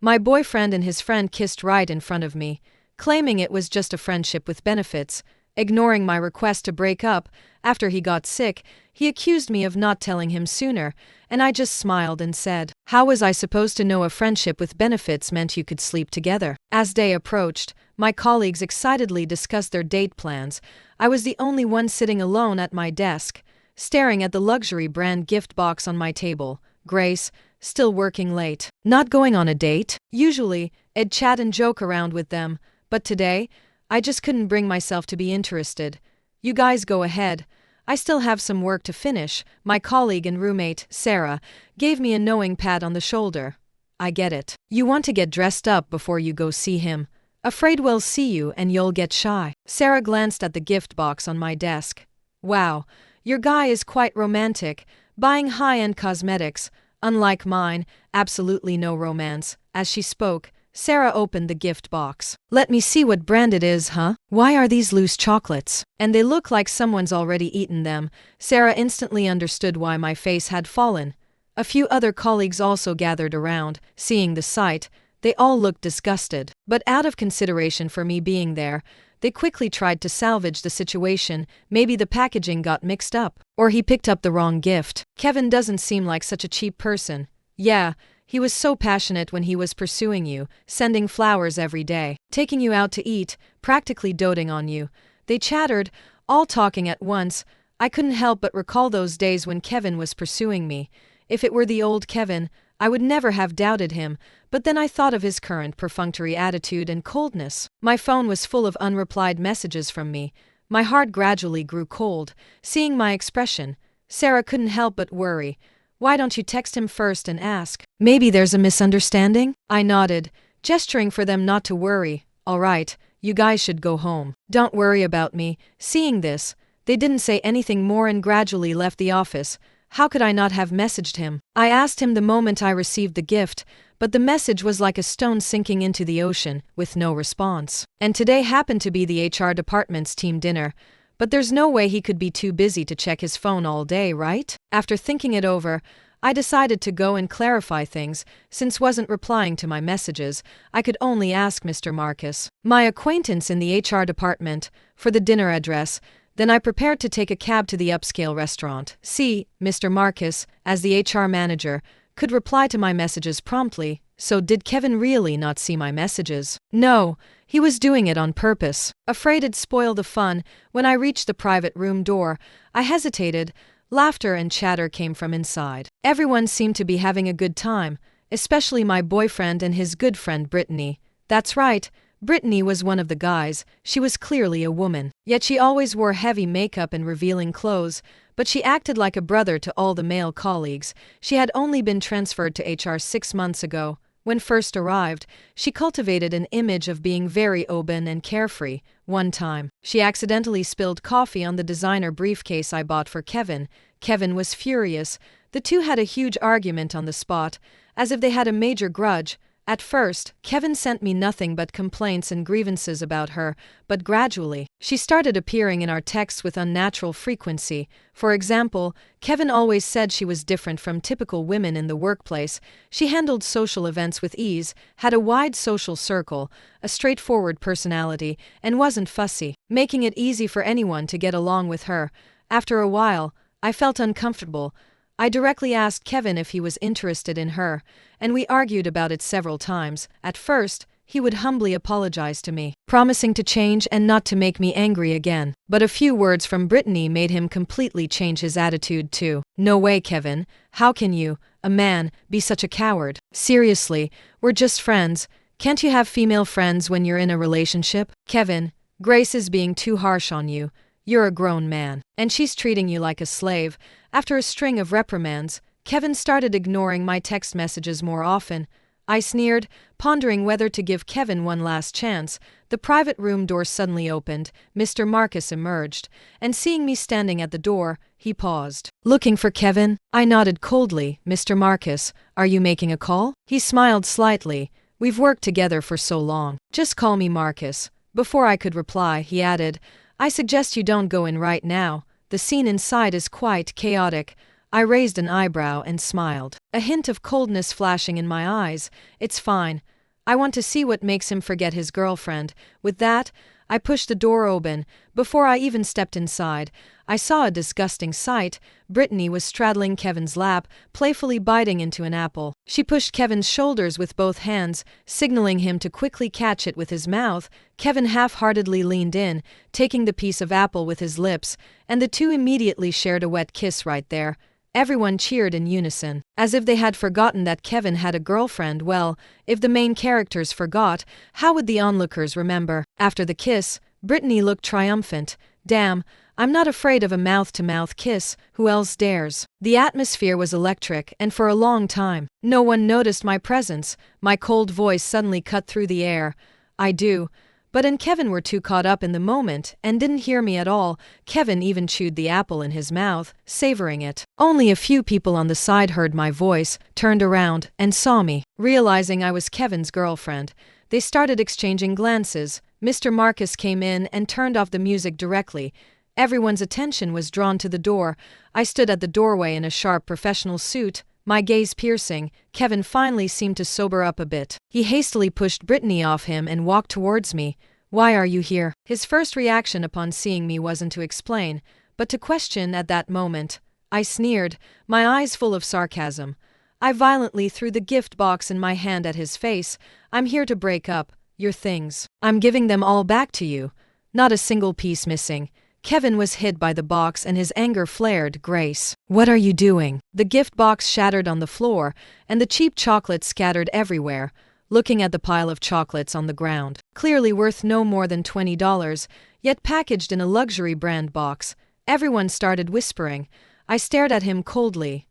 My boyfriend and his friend kissed right in front of me, claiming it was just a friendship with benefits. Ignoring my request to break up, after he got sick, he accused me of not telling him sooner, and I just smiled and said, "How was I supposed to know a friendship with benefits meant you could sleep together?" As day approached, my colleagues excitedly discussed their date plans. I was the only one sitting alone at my desk, staring at the luxury brand gift box on my table. Grace, still working late. Not going on a date? Usually, I'd chat and joke around with them, but today, I just couldn't bring myself to be interested. "You guys go ahead. I still have some work to finish." My colleague and roommate, Sarah, gave me a knowing pat on the shoulder. "I get it. You want to get dressed up before you go see him. Afraid we'll see you and you'll get shy." Sarah glanced at the gift box on my desk. "Wow, your guy is quite romantic, buying high-end cosmetics. Unlike mine, absolutely no romance." As she spoke, Sarah opened the gift box. "Let me see what brand it is, huh? Why are these loose chocolates? And they look like someone's already eaten them." Sarah instantly understood why my face had fallen. A few other colleagues also gathered around. Seeing the sight, they all looked disgusted. But out of consideration for me being there, they quickly tried to salvage the situation. Maybe the packaging got mixed up, or he picked up the wrong gift. "Kevin doesn't seem like such a cheap person." "Yeah, he was so passionate when he was pursuing you, sending flowers every day, taking you out to eat, practically doting on you." They chattered, all talking at once. I couldn't help but recall those days when Kevin was pursuing me. If it were the old Kevin, I would never have doubted him, but then I thought of his current perfunctory attitude and coldness. My phone was full of unreplied messages from me. My heart gradually grew cold, seeing my expression. Sarah couldn't help but worry. "Why don't you text him first and ask? Maybe there's a misunderstanding?" I nodded, gesturing for them not to worry. "All right, you guys should go home. Don't worry about me." Seeing this, they didn't say anything more and gradually left the office. How could I not have messaged him? I asked him the moment I received the gift, but the message was like a stone sinking into the ocean, with no response. And today happened to be the HR department's team dinner. But there's no way he could be too busy to check his phone all day, right? After thinking it over, I decided to go and clarify things. Since wasn't replying to my messages, I could only ask Mr. Marcus, my acquaintance in the HR department, for the dinner address. Then I prepared to take a cab to the upscale restaurant. Mr. Marcus, as the HR manager, could reply to my messages promptly. So did Kevin really not see my messages? No, he was doing it on purpose. Afraid it'd spoil the fun, when I reached the private room door, I hesitated. Laughter and chatter came from inside. Everyone seemed to be having a good time, especially my boyfriend and his good friend Brittany. That's right, Brittany was one of the guys. She was clearly a woman. Yet she always wore heavy makeup and revealing clothes, but she acted like a brother to all the male colleagues. She had only been transferred to HR 6 months ago. When first arrived, she cultivated an image of being very open and carefree. One time, she accidentally spilled coffee on the designer briefcase I bought for Kevin. Kevin was furious. The two had a huge argument on the spot, as if they had a major grudge. At first, Kevin sent me nothing but complaints and grievances about her, but gradually, she started appearing in our texts with unnatural frequency. For example, Kevin always said she was different from typical women in the workplace. She handled social events with ease, had a wide social circle, a straightforward personality, and wasn't fussy, making it easy for anyone to get along with her. After a while, I felt uncomfortable. I directly asked Kevin if he was interested in her, and we argued about it several times. At first, he would humbly apologize to me, promising to change and not to make me angry again. But a few words from Brittany made him completely change his attitude too. "No way, Kevin. How can you, a man, be such a coward? Seriously, we're just friends. Can't you have female friends when you're in a relationship? Kevin, Grace is being too harsh on you. You're a grown man, and she's treating you like a slave." After a string of reprimands, Kevin started ignoring my text messages more often. I sneered, pondering whether to give Kevin one last chance. The private room door suddenly opened. Mr. Marcus emerged, and seeing me standing at the door, he paused. "Looking for Kevin?" I nodded coldly. "Mr. Marcus, are you making a call?" He smiled slightly. "We've worked together for so long. Just call me Marcus." Before I could reply, he added, "I suggest you don't go in right now. The scene inside is quite chaotic." I raised an eyebrow and smiled. a hint of coldness flashing in my eyes. It's fine. I want to see what makes him forget his girlfriend. With that, I pushed the door open. Before I even stepped inside, I saw a disgusting sight. Brittany was straddling Kevin's lap, playfully biting into an apple. She pushed Kevin's shoulders with both hands, signaling him to quickly catch it with his mouth. Kevin half-heartedly leaned in, taking the piece of apple with his lips, and the two immediately shared a wet kiss right there. Everyone cheered in unison, as if they had forgotten that Kevin had a girlfriend. Well, if the main characters forgot, how would the onlookers remember? After the kiss, Brittany looked triumphant. Damn, I'm not afraid of a mouth-to-mouth kiss, who else dares? The atmosphere was electric, and for a long time, no one noticed my presence. My cold voice suddenly cut through the air. I do. But and Kevin were too caught up in the moment and didn't hear me at all. Kevin even chewed the apple in his mouth, savoring it. Only a few people on the side heard my voice, turned around, and saw me. Realizing I was Kevin's girlfriend, they started exchanging glances. Mr. Marcus came in and turned off the music directly. Everyone's attention was drawn to the door. I stood at the doorway in a sharp professional suit, my gaze piercing. Kevin finally seemed to sober up a bit. He hastily pushed Brittany off him and walked towards me. Why are you here? His first reaction upon seeing me wasn't to explain, but to question at that moment. I sneered, my eyes full of sarcasm. I violently threw the gift box in my hand at his face. I'm here to break up your things. I'm giving them all back to you. Not a single piece missing. Kevin was hit by the box and his anger flared. Grace, what are you doing? The gift box shattered on the floor, and the cheap chocolates scattered everywhere. Looking at the pile of chocolates on the ground, clearly worth no more than $20, yet packaged in a luxury brand box, everyone started whispering. I stared at him coldly.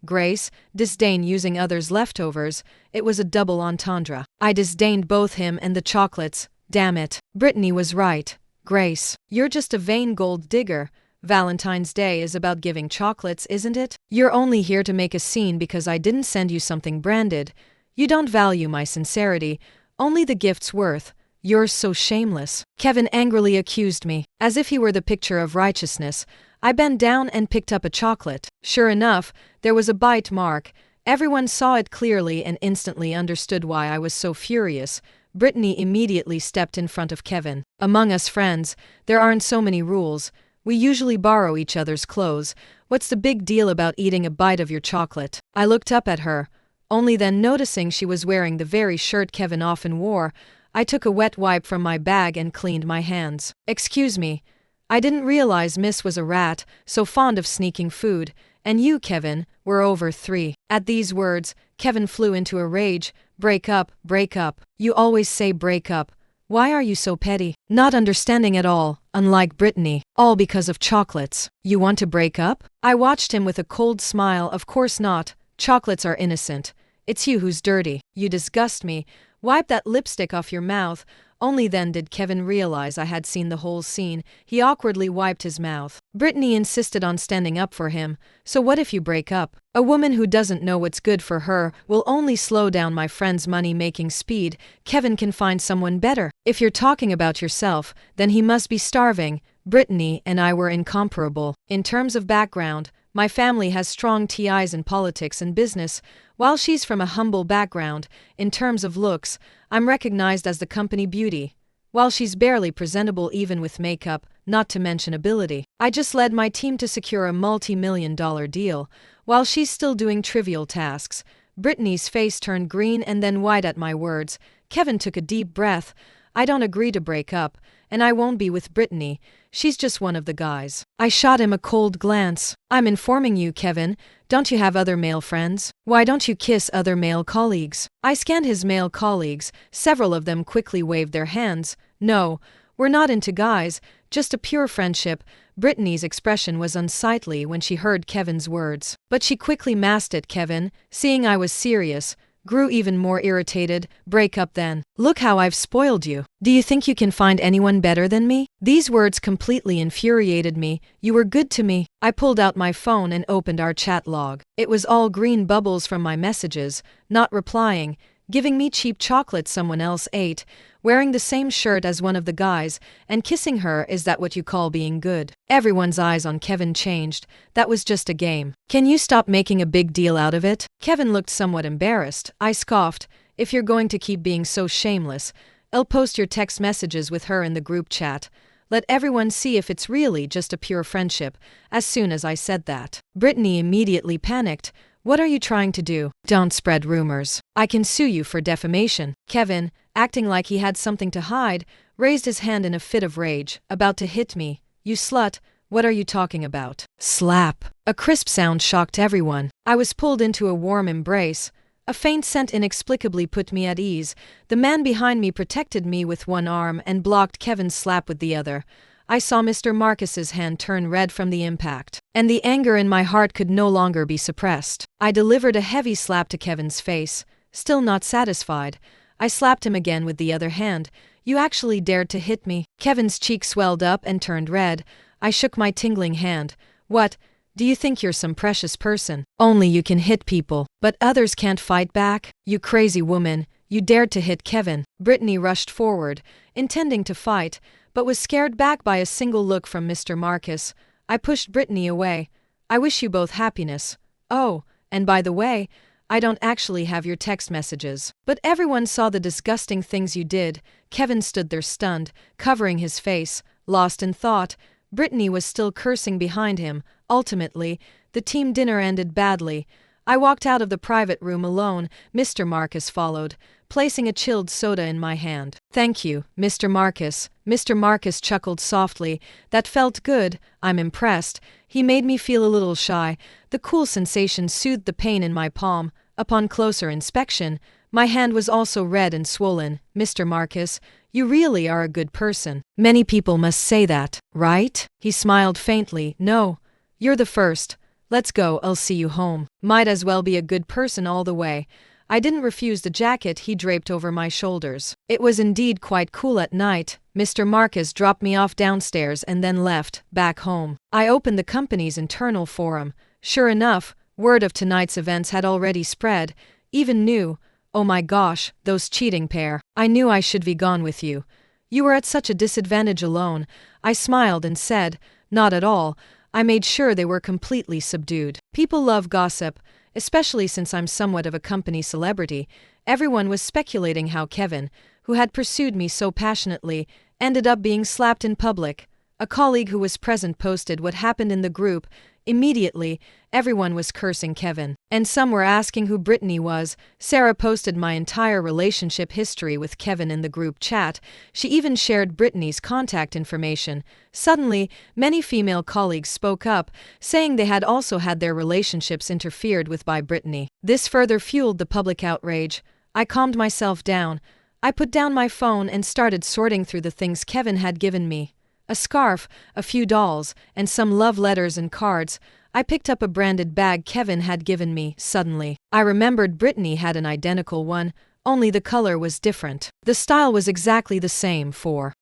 Grace, disdain using others' leftovers. It was a double entendre. I disdained both him and the chocolates. Damn it. Brittany was right. Grace, you're just a vain gold digger. Valentine's Day is about giving chocolates, isn't it? You're only here to make a scene because I didn't send you something branded. You don't value my sincerity, only the gift's worth. You're so shameless. Kevin angrily accused me, as if he were the picture of righteousness. I bent down and picked up a chocolate. Sure enough, there was a bite mark. Everyone saw it clearly and instantly understood why I was so furious. Brittany immediately stepped in front of Kevin. Among us friends, there aren't so many rules. We usually borrow each other's clothes. What's the big deal about eating a bite of your chocolate? I looked up at her. Only then noticing she was wearing the very shirt Kevin often wore, I took a wet wipe from my bag and cleaned my hands. Excuse me. I didn't realize Miss was a rat, so fond of sneaking food. And you, Kevin, were over 3. At these words, Kevin flew into a rage. Break up, break up. You always say break up. Why are you so petty? Not understanding at all, unlike Brittany. All because of chocolates. You want to break up? I watched him with a cold smile. Of course not. Chocolates are innocent. It's you who's dirty. You disgust me. Wipe that lipstick off your mouth. Only then did Kevin realize I had seen the whole scene. He awkwardly wiped his mouth. Brittany insisted on standing up for him. So what if you break up? A woman who doesn't know what's good for her will only slow down my friend's money-making speed. Kevin can find someone better. If you're talking about yourself, then he must be starving. Brittany and I were incomparable. In terms of background, my family has strong ties in politics and business. While she's from a humble background, in terms of looks, I'm recognized as the company beauty. While she's barely presentable even with makeup, not to mention ability. I just led my team to secure a multi-million-dollar deal, while she's still doing trivial tasks. Brittany's face turned green and then white at my words. Kevin took a deep breath. I don't agree to break up, and I won't be with Brittany. She's just one of the guys. I shot him a cold glance. I'm informing you, Kevin. Don't you have other male friends? Why don't you kiss other male colleagues? I scanned his male colleagues. Several of them quickly waved their hands. No, we're not into guys, just a pure friendship. Brittany's expression was unsightly when she heard Kevin's words. But she quickly masked it. Kevin, seeing I was serious, grew even more irritated. Break up then. Look how I've spoiled you. Do you think you can find anyone better than me? These words completely infuriated me. You were good to me. I pulled out my phone and opened our chat log. It was all green bubbles from my messages. Not replying. giving me cheap chocolate someone else ate, wearing the same shirt as one of the guys, and kissing her. Is that what you call being good? Everyone's eyes on Kevin changed. That was just a game. Can you stop making a big deal out of it? Kevin looked somewhat embarrassed. I scoffed. If you're going to keep being so shameless, I'll post your text messages with her in the group chat. Let everyone see if it's really just a pure friendship. As soon as I said that, Brittany immediately panicked. What are you trying to do? Don't spread rumors. I can sue you for defamation. Kevin, acting like he had something to hide, raised his hand in a fit of rage, about to hit me. You slut, what are you talking about? Slap. A crisp sound shocked everyone. I was pulled into a warm embrace. A faint scent inexplicably put me at ease. The man behind me protected me with one arm and blocked Kevin's slap with the other. I saw Mr. Marcus's hand turn red from the impact, and the anger in my heart could no longer be suppressed. I delivered a heavy slap to Kevin's face. Still not satisfied, I slapped him again with the other hand. You actually dared to hit me? Kevin's cheek swelled up and turned red. I shook my tingling hand. What? Do you think you're some precious person? Only you can hit people, but others can't fight back? You crazy woman, you dared to hit Kevin. Brittany rushed forward, intending to fight, but was scared back by a single look from Mr. Marcus. I pushed Brittany away. I wish you both happiness. Oh, and by the way, I don't actually have your text messages. But everyone saw the disgusting things you did. Kevin stood there stunned, covering his face, lost in thought. Brittany was still cursing behind him. Ultimately, the team dinner ended badly. I walked out of the private room alone. Mr. Marcus followed, placing a chilled soda in my hand. Thank you, Mr. Marcus. Mr. Marcus chuckled softly. That felt good. I'm impressed. He made me feel a little shy. The cool sensation soothed the pain in my palm. Upon closer inspection, my hand was also red and swollen. Mr. Marcus, you really are a good person. Many people must say that, right? He smiled faintly. No, you're the first. Let's go, I'll see you home. Might as well be a good person all the way. I didn't refuse the jacket he draped over my shoulders. It was indeed quite cool at night. Mr. Marcus dropped me off downstairs and then left, back home. I opened the company's internal forum. Sure enough, word of tonight's events had already spread. Even knew, oh my gosh, those cheating pair. I knew I should be gone with you. You were at such a disadvantage alone. I smiled and said, not at all. I made sure they were completely subdued. People love gossip, especially since I'm somewhat of a company celebrity. Everyone was speculating how Kevin, who had pursued me so passionately, ended up being slapped in public. A colleague who was present posted what happened in the group. Immediately, everyone was cursing Kevin, and some were asking who Brittany was. Sarah posted my entire relationship history with Kevin in the group chat. She even shared Brittany's contact information. Suddenly, many female colleagues spoke up, saying they had also had their relationships interfered with by Brittany. This further fueled the public outrage. I calmed myself down. I put down my phone and started sorting through the things Kevin had given me. A scarf, a few dolls, and some love letters and cards. I picked up a branded bag Kevin had given me. Suddenly, I remembered Brittany had an identical one, only the color was different. The style was exactly the same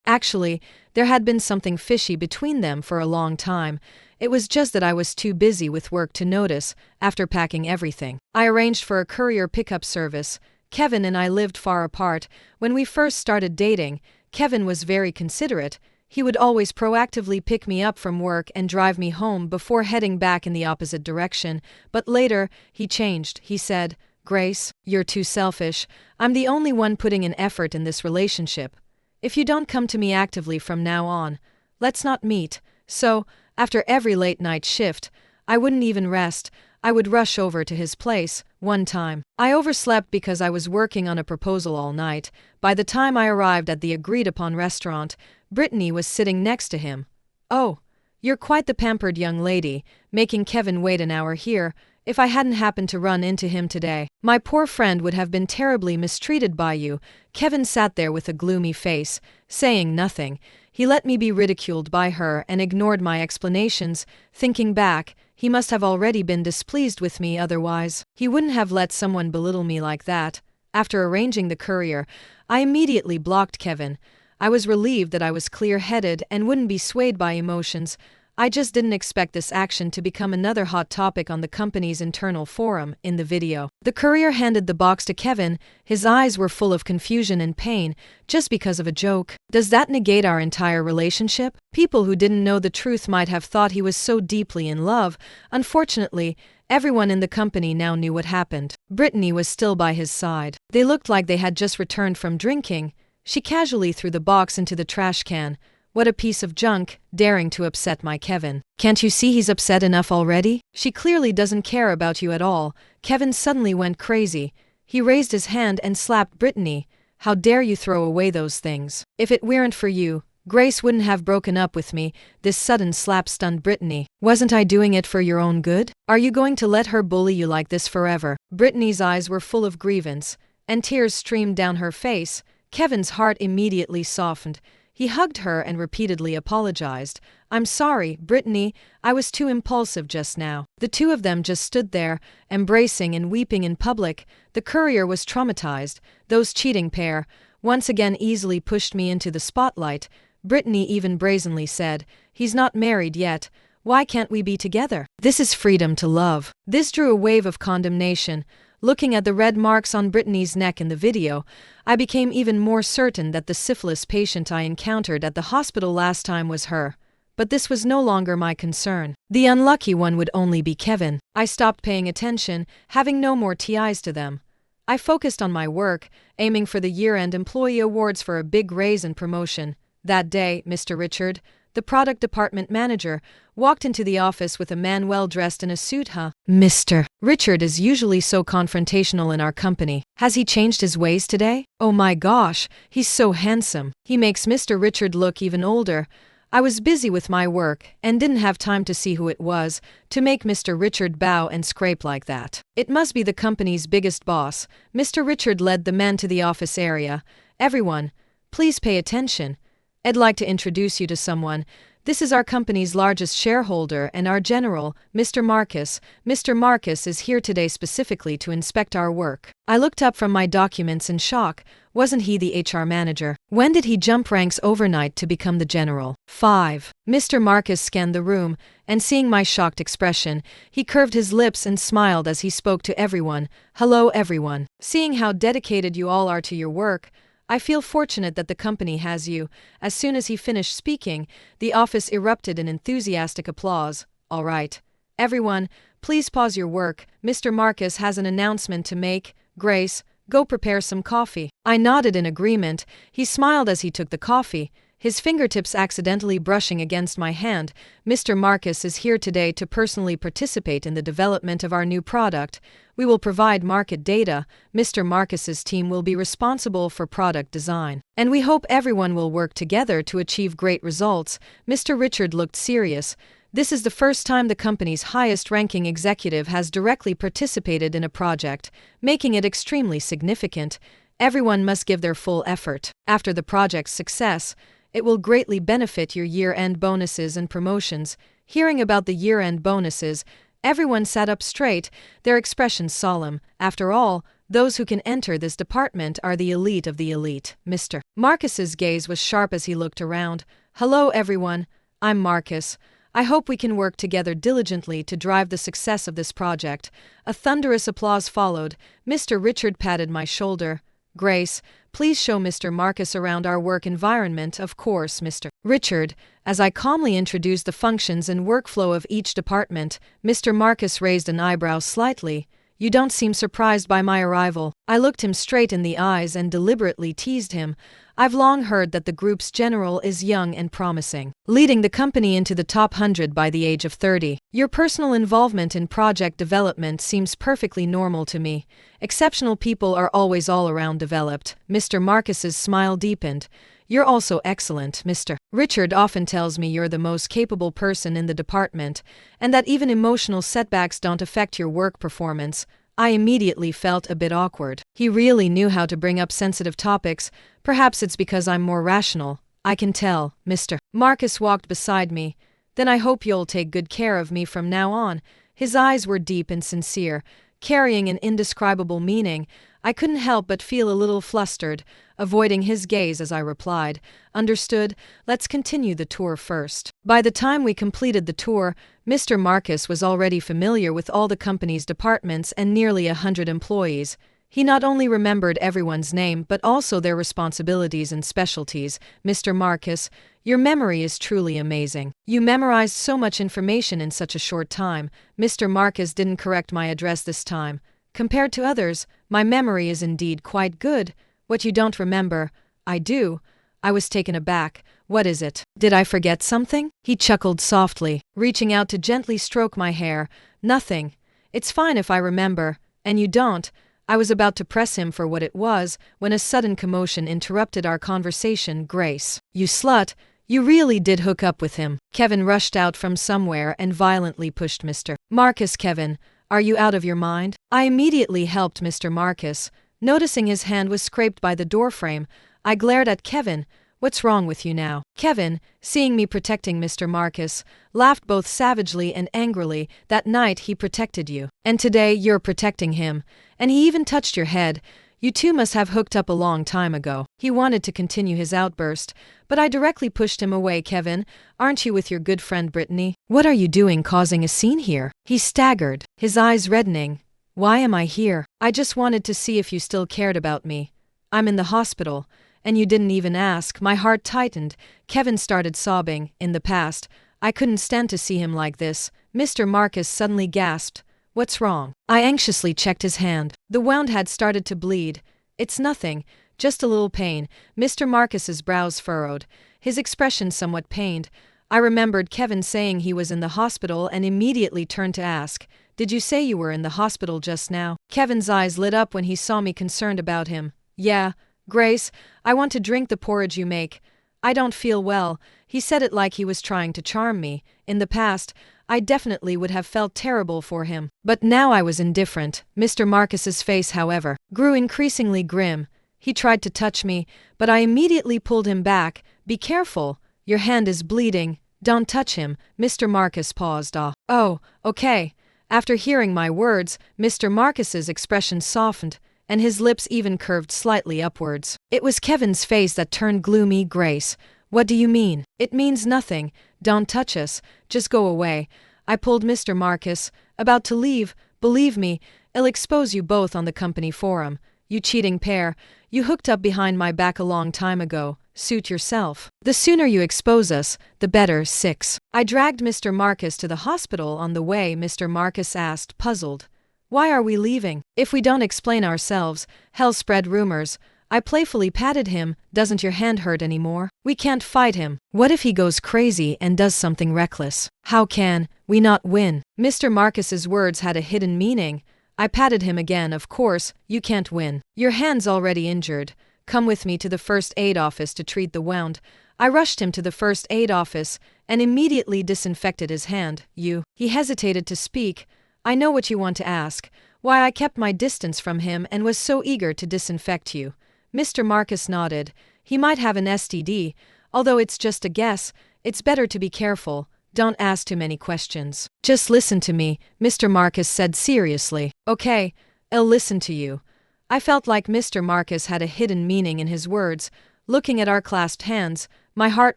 actually, there had been something fishy between them for a long time. It was just that I was too busy with work to notice. After packing everything, I arranged for a courier pickup service. Kevin and I lived far apart. When we first started dating, Kevin was very considerate. He would always proactively pick me up from work and drive me home before heading back in the opposite direction. But later, he changed. He said, Grace, you're too selfish. I'm the only one putting an effort in this relationship. If you don't come to me actively from now on, let's not meet. So, after every late night shift, I wouldn't even rest. I would rush over to his place. One time, I overslept because I was working on a proposal all night. By the time I arrived at the agreed-upon restaurant, Brittany was sitting next to him. Oh, you're quite the pampered young lady, making Kevin wait an hour here. If I hadn't happened to run into him today, my poor friend would have been terribly mistreated by you. Kevin sat there with a gloomy face, saying nothing. He let me be ridiculed by her and ignored my explanations. Thinking back, he must have already been displeased with me, otherwise he wouldn't have let someone belittle me like that. After arranging the courier, I immediately blocked Kevin. I was relieved that I was clear-headed and wouldn't be swayed by emotions. I just didn't expect this action to become another hot topic on the company's internal forum. In the video, the courier handed the box to Kevin. His eyes were full of confusion and pain, just because of a joke. Does that negate our entire relationship? People who didn't know the truth might have thought he was so deeply in love. Unfortunately, everyone in the company now knew what happened. Brittany was still by his side. They looked like they had just returned from drinking. She casually threw the box into the trash can. What a piece of junk, daring to upset my Kevin. Can't you see he's upset enough already? She clearly doesn't care about you at all. Kevin suddenly went crazy. He raised his hand and slapped Brittany. How dare you throw away those things? If it weren't for you, Grace wouldn't have broken up with me. This sudden slap stunned Brittany. Wasn't I doing it for your own good? Are you going to let her bully you like this forever? Brittany's eyes were full of grievance, and tears streamed down her face. Kevin's heart immediately softened. He hugged her and repeatedly apologized. I'm sorry, Brittany, I was too impulsive just now. The two of them just stood there, embracing and weeping in public. The courier was traumatized. Those cheating pair, once again easily pushed me into the spotlight. Brittany even brazenly said, he's not married yet. Why can't we be together? This is freedom to love. This drew a wave of condemnation. Looking at the red marks on Brittany's neck in the video, I became even more certain that the syphilis patient I encountered at the hospital last time was her. But this was no longer my concern. The unlucky one would only be Kevin. I stopped paying attention, having no more TIs to them. I focused on my work, aiming for the year-end employee awards for a big raise and promotion. That day, Mr. Richard, the product department manager, walked into the office with a man well dressed in a suit. Mr. Richard is usually so confrontational in our company. Has he changed his ways today? Oh my gosh, he's so handsome. He makes Mr. Richard look even older. I was busy with my work and didn't have time to see who it was to make Mr. Richard bow and scrape like that. It must be the company's biggest boss. Mr. Richard led the men to the office area. Everyone, please pay attention. I'd like to introduce you to someone. This is our company's largest shareholder and our general, Mr. Marcus. Mr. Marcus is here today specifically to inspect our work. I looked up from my documents in shock. Wasn't he the HR manager? When did he jump ranks overnight to become the general? 5. Mr. Marcus scanned the room, and seeing my shocked expression, he curved his lips and smiled as he spoke to everyone. Hello everyone. Seeing how dedicated you all are to your work, I feel fortunate that the company has you. As soon as he finished speaking, the office erupted in enthusiastic applause. All right. Everyone, please pause your work. Mr. Marcus has an announcement to make. Grace, go prepare some coffee. I nodded in agreement. He smiled as he took the coffee, his fingertips accidentally brushing against my hand. Mr. Marcus is here today to personally participate in the development of our new product. We will provide market data. Mr. Marcus's team will be responsible for product design. And we hope everyone will work together to achieve great results. Mr. Richard looked serious. This is the first time the company's highest-ranking executive has directly participated in a project, making it extremely significant. Everyone must give their full effort. After the project's success, it will greatly benefit your year-end bonuses and promotions. Hearing about the year-end bonuses, everyone sat up straight, their expressions solemn. After all, those who can enter this department are the elite of the elite. Mr. Marcus's gaze was sharp as he looked around. Hello everyone, I'm Marcus. I hope we can work together diligently to drive the success of this project. A thunderous applause followed. Mr. Richard patted my shoulder. Grace, please show Mr. Marcus around our work environment. Of course, Mr. Richard. As I calmly introduced the functions and workflow of each department, Mr. Marcus raised an eyebrow slightly. You don't seem surprised by my arrival. I looked him straight in the eyes and deliberately teased him. I've long heard that the group's general is young and promising, leading the company into the top 100 by the age of 30. Your personal involvement in project development seems perfectly normal to me. Exceptional people are always all-around developed. Mr. Marcus's smile deepened. You're also excellent, Mr. Richard often tells me you're the most capable person in the department, and that even emotional setbacks don't affect your work performance. I immediately felt a bit awkward. He really knew how to bring up sensitive topics. Perhaps it's because I'm more rational. I can tell. Mr. Marcus walked beside me. Then I hope you'll take good care of me from now on. His eyes were deep and sincere, carrying an indescribable meaning. I couldn't help but feel a little flustered, avoiding his gaze as I replied, "Understood, let's continue the tour first." By the time we completed the tour, Mr. Marcus was already familiar with all the company's departments and nearly 100 employees. He not only remembered everyone's name but also their responsibilities and specialties. "Mr. Marcus, your memory is truly amazing. You memorized so much information in such a short time." Mr. Marcus didn't correct my address this time. "Compared to others, my memory is indeed quite good. What you don't remember, I do." I was taken aback. "What is it? Did I forget something?" He chuckled softly, reaching out to gently stroke my hair. "Nothing. It's fine if I remember, and you don't." I was about to press him for what it was when a sudden commotion interrupted our conversation. "Grace, you slut, you really did hook up with him." Kevin rushed out from somewhere and violently pushed Mr. Marcus. "Kevin, are you out of your mind?" I immediately helped Mr. Marcus. Noticing his hand was scraped by the doorframe, I glared at Kevin. "What's wrong with you now?" Kevin, seeing me protecting Mr. Marcus, laughed both savagely and angrily. "That night he protected you, and today you're protecting him. And he even touched your head. You two must have hooked up a long time ago." He wanted to continue his outburst, but I directly pushed him away. "Kevin, aren't you with your good friend Brittany? What are you doing causing a scene here?" He staggered, his eyes reddening. "Why am I here? I just wanted to see if you still cared about me. I'm in the hospital, and you didn't even ask." My heart tightened. Kevin started sobbing. "In the past, I couldn't stand to see him like this." Mr. Marcus suddenly gasped. "What's wrong?" I anxiously checked his hand. The wound had started to bleed. "It's nothing, just a little pain." Mr. Marcus's brows furrowed, his expression somewhat pained. I remembered Kevin saying he was in the hospital and immediately turned to ask, "Did you say you were in the hospital just now?" Kevin's eyes lit up when he saw me concerned about him. "Yeah, Grace, I want to drink the porridge you make. I don't feel well." He said it like he was trying to charm me. In the past, I definitely would have felt terrible for him. But now I was indifferent. Mr. Marcus's face, however, grew increasingly grim. He tried to touch me, but I immediately pulled him back. "Be careful. Your hand is bleeding. Don't touch him." Mr. Marcus paused. "Oh, okay." After hearing my words, Mr. Marcus's expression softened, and his lips even curved slightly upwards. It was Kevin's face that turned gloomy. "Grace, what do you mean?" "It means nothing. Don't touch us. Just go away." I pulled Mr. Marcus, about to leave. "Believe me, I'll expose you both on the company forum. You cheating pair. You hooked up behind my back a long time ago. Suit yourself. The sooner you expose us, the better." 6. I dragged Mr. Marcus to the hospital. On the way, Mr. Marcus asked, puzzled, "Why are we leaving? If we don't explain ourselves, hell spread rumors." I playfully patted him. "Doesn't your hand hurt anymore? We can't fight him. What if he goes crazy and does something reckless? How can we not win?" Mr. Marcus's words had a hidden meaning. I patted him again. "Of course, you can't win. Your hand's already injured. Come with me to the first aid office to treat the wound." I rushed him to the first aid office and immediately disinfected his hand. He hesitated to speak. "I know what you want to ask. Why I kept my distance from him and was so eager to disinfect you." Mr. Marcus nodded. "He might have an STD, although it's just a guess. It's better to be careful. Don't ask too many questions. Just listen to me," Mr. Marcus said seriously. "Okay, I'll listen to you." I felt like Mr. Marcus had a hidden meaning in his words. Looking at our clasped hands, my heart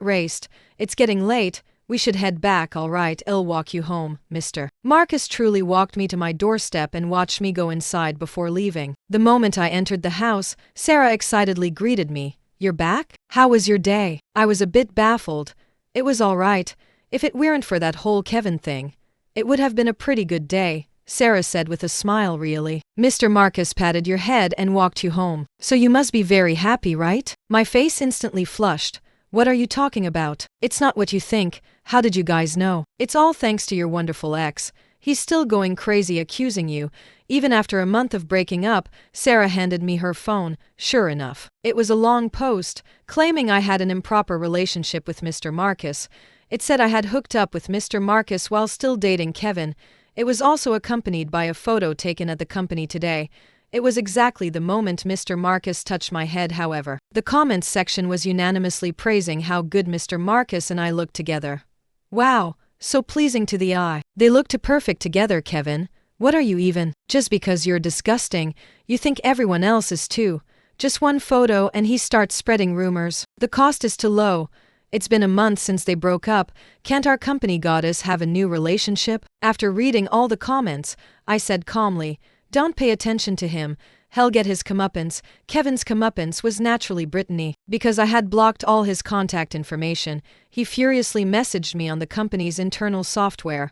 raced. "It's getting late. We should head back." "All right, I'll walk you home." Mr. Marcus truly walked me to my doorstep and watched me go inside before leaving. The moment I entered the house, Sarah excitedly greeted me. "You're back? How was your day?" I was a bit baffled. "It was all right. If it weren't for that whole Kevin thing, it would have been a pretty good day," Sarah said with a smile. "Really?" Mr. Marcus patted your head and walked you home. "So you must be very happy, right?" My face instantly flushed. "What are you talking about? It's not what you think. How did you guys know?" "It's all thanks to your wonderful ex. He's still going crazy accusing you, even after a month of breaking up." Sarah handed me her phone. Sure enough, it was a long post, claiming I had an improper relationship with Mr. Marcus. It said I had hooked up with Mr. Marcus while still dating Kevin. It was also accompanied by a photo taken at the company today. It was exactly the moment Mr. Marcus touched my head. However, the comments section was unanimously praising how good Mr. Marcus and I looked together. "Wow, so pleasing to the eye. They look too perfect together, Kevin. What are you even? Just because you're disgusting, you think everyone else is too. Just one photo and he starts spreading rumors. The cost is too low. It's been a month since they broke up. Can't our company goddess have a new relationship? After reading all the comments, I said calmly, don't pay attention to him. He'll get his comeuppance. Kevin's comeuppance was naturally Brittany. Because I had blocked all his contact information, he furiously messaged me on the company's internal software.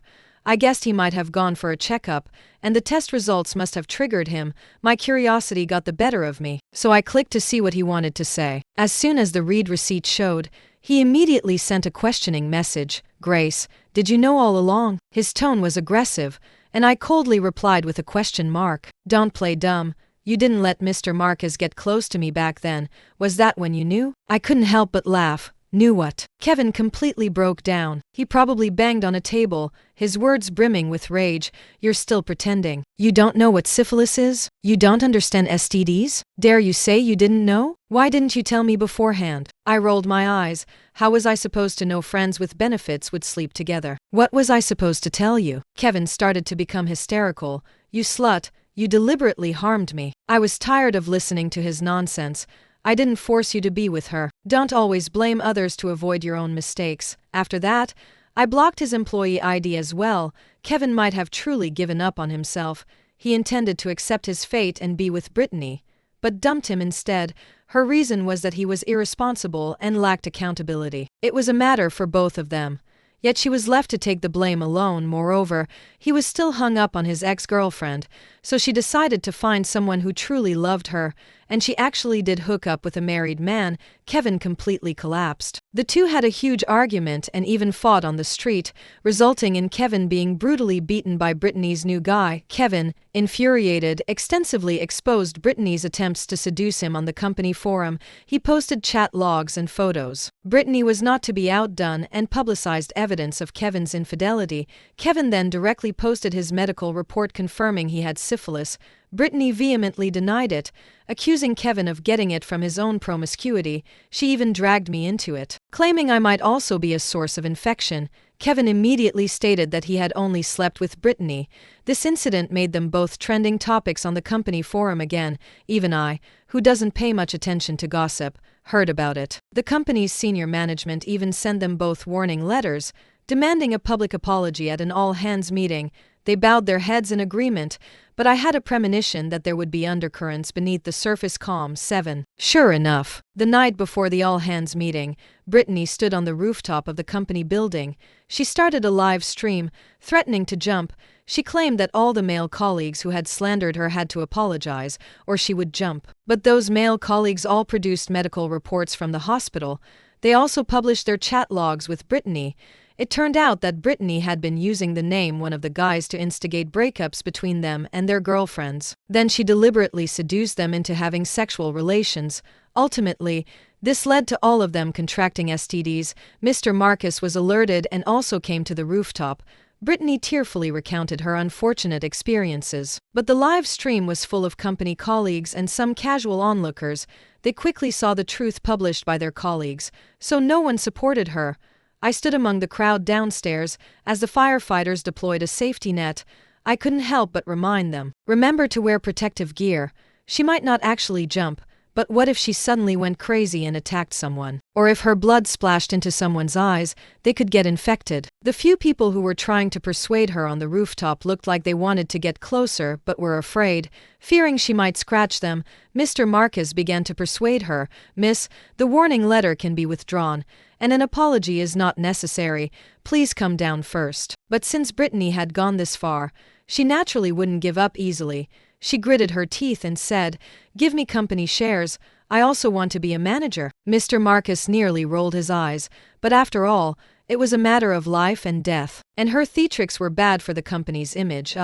I guessed he might have gone for a checkup, and the test results must have triggered him. My curiosity got the better of me, so I clicked to see what he wanted to say. As soon as the read receipt showed, he immediately sent a questioning message. Grace, did you know all along? His tone was aggressive, and I coldly replied with a question mark. Don't play dumb. You didn't let Mr. Marcus get close to me back then. Was that when you knew? I couldn't help but laugh. Knew what? Kevin completely broke down. He probably banged on a table, his words brimming with rage. You're still pretending. You don't know what syphilis is? You don't understand STDs? Dare you say you didn't know? Why didn't you tell me beforehand? I rolled my eyes. How was I supposed to know friends with benefits would sleep together? What was I supposed to tell you? Kevin started to become hysterical. You slut, you deliberately harmed me. I was tired of listening to his nonsense. I didn't force you to be with her. Don't always blame others to avoid your own mistakes. After that, I blocked his employee ID as well. Kevin might have truly given up on himself. He intended to accept his fate and be with Brittany, but dumped him instead. Her reason was that he was irresponsible and lacked accountability. It was a matter for both of them. Yet she was left to take the blame alone. Moreover, he was still hung up on his ex-girlfriend, so she decided to find someone who truly loved her, and she actually did hook up with a married man. Kevin completely collapsed. The two had a huge argument and even fought on the street, resulting in Kevin being brutally beaten by Brittany's new guy. Kevin, infuriated, extensively exposed Brittany's attempts to seduce him on the company forum. He posted chat logs and photos. Brittany was not to be outdone and publicized evidence of Kevin's infidelity. Kevin then directly posted his medical report confirming he had syphilis. Brittany vehemently denied it, accusing Kevin of getting it from his own promiscuity. She even dragged me into it, claiming I might also be a source of infection. Kevin immediately stated that he had only slept with Brittany. This incident made them both trending topics on the company forum again. Even I, who doesn't pay much attention to gossip, heard about it. The company's senior management even sent them both warning letters, demanding a public apology at an all-hands meeting. They bowed their heads in agreement, but I had a premonition that there would be undercurrents beneath the surface calm. 7. Sure enough, the night before the all-hands meeting, Brittany stood on the rooftop of the company building. She started a live stream, threatening to jump. She claimed that all the male colleagues who had slandered her had to apologize, or she would jump. But those male colleagues all produced medical reports from the hospital. They also published their chat logs with Brittany. It turned out that Brittany had been using the name one of the guys to instigate breakups between them and their girlfriends. Then she deliberately seduced them into having sexual relations. Ultimately, this led to all of them contracting STDs. Mr. Marcus was alerted and also came to the rooftop. Brittany tearfully recounted her unfortunate experiences. But the live stream was full of company colleagues and some casual onlookers. They quickly saw the truth published by their colleagues, so no one supported her. I stood among the crowd downstairs as the firefighters deployed a safety net. I couldn't help but remind them, remember to wear protective gear. She might not actually jump, but what if she suddenly went crazy and attacked someone? Or if her blood splashed into someone's eyes, they could get infected. The few people who were trying to persuade her on the rooftop looked like they wanted to get closer but were afraid, fearing she might scratch them. Mr. Marcus began to persuade her, Miss, the warning letter can be withdrawn, and an apology is not necessary. Please come down first. But since Brittany had gone this far, she naturally wouldn't give up easily. She gritted her teeth and said, give me company shares. I also want to be a manager. Mr. Marcus nearly rolled his eyes, but after all, it was a matter of life and death, and her theatrics were bad for the company's image.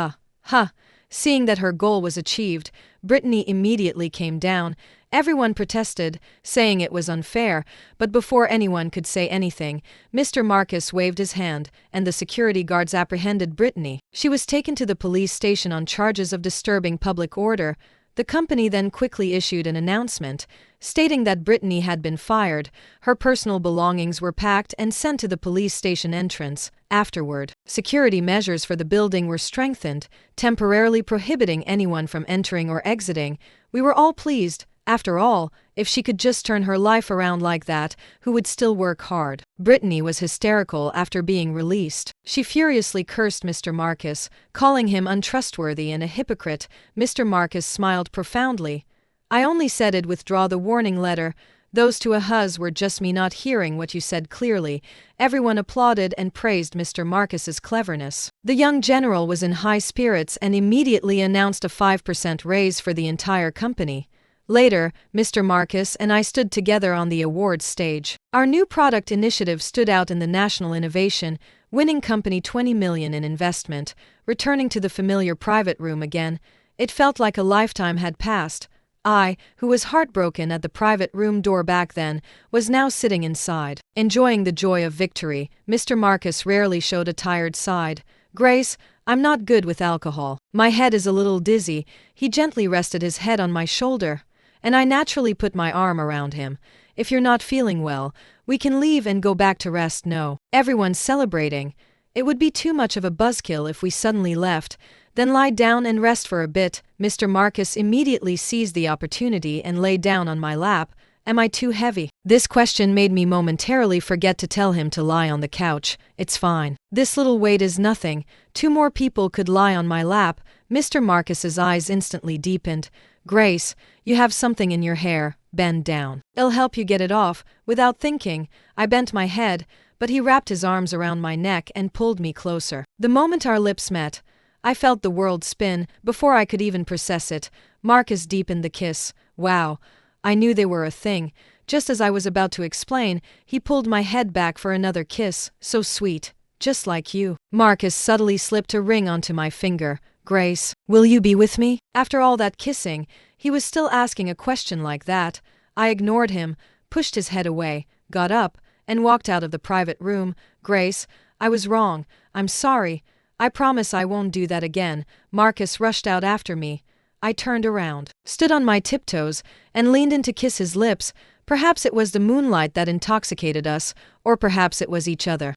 Seeing that her goal was achieved, Brittany immediately came down. Everyone protested, saying it was unfair, but before anyone could say anything, Mr. Marcus waved his hand, and the security guards apprehended Brittany. She was taken to the police station on charges of disturbing public order. The company then quickly issued an announcement, stating that Brittany had been fired. Her personal belongings were packed and sent to the police station entrance. Afterward, security measures for the building were strengthened, temporarily prohibiting anyone from entering or exiting. We were all pleased. After all, if she could just turn her life around like that, who would still work hard? Brittany was hysterical after being released. She furiously cursed Mr. Marcus, calling him untrustworthy and a hypocrite. Mr. Marcus smiled profoundly. I only said it withdraw the warning letter. Those to a huzz were just me not hearing what you said clearly. Everyone applauded and praised Mr. Marcus's cleverness. The young general was in high spirits and immediately announced a 5% raise for the entire company. Later, Mr. Marcus and I stood together on the awards stage. Our new product initiative stood out in the national innovation, winning company $20 million in investment. Returning to the familiar private room again, it felt like a lifetime had passed. I, who was heartbroken at the private room door back then, was now sitting inside. Enjoying the joy of victory, Mr. Marcus rarely showed a tired side. Grace, I'm not good with alcohol. My head is a little dizzy. He gently rested his head on my shoulder, and I naturally put my arm around him. If you're not feeling well, we can leave and go back to rest. No. Everyone's celebrating. It would be too much of a buzzkill if we suddenly left. Then lie down and rest for a bit. Mr. Marcus immediately seized the opportunity and lay down on my lap. Am I too heavy? This question made me momentarily forget to tell him to lie on the couch. It's fine. This little weight is nothing. 2 more people could lie on my lap. Mr. Marcus's eyes instantly deepened. Grace, you have something in your hair. Bend down. It'll help you get it off. Without thinking, I bent my head, but he wrapped his arms around my neck and pulled me closer. The moment our lips met, I felt the world spin. Before I could even process it, Marcus deepened the kiss. Wow. I knew they were a thing. Just as I was about to explain, he pulled my head back for another kiss. So sweet. Just like you. Marcus subtly slipped a ring onto my finger. Grace, will you be with me? After all that kissing, he was still asking a question like that. I ignored him, pushed his head away, got up, and walked out of the private room. Grace, I was wrong. I'm sorry. I promise I won't do that again. Marcus rushed out after me. I turned around, stood on my tiptoes, and leaned in to kiss his lips. Perhaps it was the moonlight that intoxicated us, or perhaps it was each other.